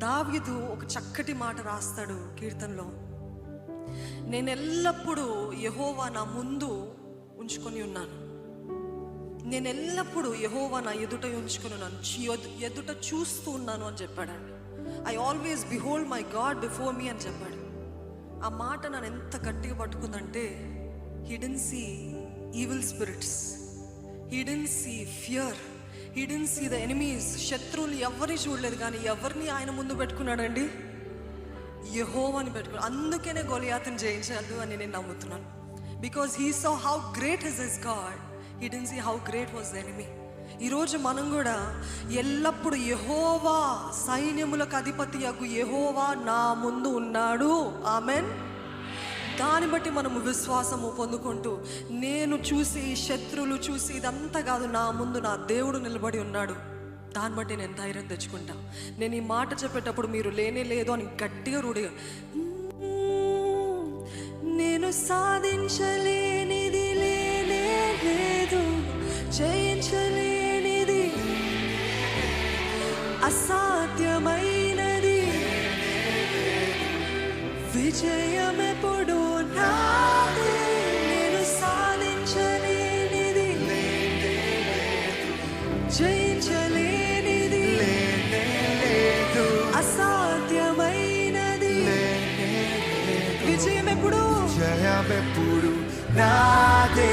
దావీదు ఒక చక్కటి మాట రాస్తాడు కీర్తనలో. నేను ఎల్లప్పుడూ యెహోవా నా ముందు ఉంచుకొని ఉన్నాను, నేను ఎల్లప్పుడూ యెహోవా నా ఎదుట ఉంచుకొని ఉన్నాను, ఎదుట చూస్తూ ఉన్నాను అని చెప్పాడండి. I always behold my god before me అని చెప్పాడు. ఆ మాట నన్ను ఎంత గట్టిగా పట్టుకుందంటే, he didn't see evil spirits, he didn't see fear, he didn't see the enemies. శత్రువులు ఎవరిని చూడలేదు, కానీ ఎవరిని ఆయన ముందు పెట్టుకున్నాడండి? యెహోవాని పెట్టుకున్నాడు. అందుకనే గొలియాతుని జయించాడు అని నేను నమ్ముతున్నాను. Because he saw how great is his God, he didn't see how great was the enemy. ఈరోజు మనం కూడా ఎల్లప్పుడూ యెహోవా, సైన్యములకు అధిపతి యగు యెహోవా నా ముందు ఉన్నాడు, ఆమెన్. దాన్ని బట్టి మనము విశ్వాసము పొందుకుంటూ, నేను చూసి శత్రువులు చూసి ఇదంతా కాదు, నా ముందు నా దేవుడు నిలబడి ఉన్నాడు, దాన్ని బట్టి నేను ధైర్యం తెచ్చుకుంటా. నేను ఈ మాట చెప్పేటప్పుడు మీరు లేనే లేదు అని గట్టిగా రూఢిగా, నేను సాధించలేనిది లేనే లేదు, జయించలేనిది అసాధ్యమైనది, విజయమెప్పుడు నాదే, నేను సాధించలేనిది, జయించలేనిది, అసాధ్యమైనది, విజయమెప్పుడు జయమెప్పుడు నాదే.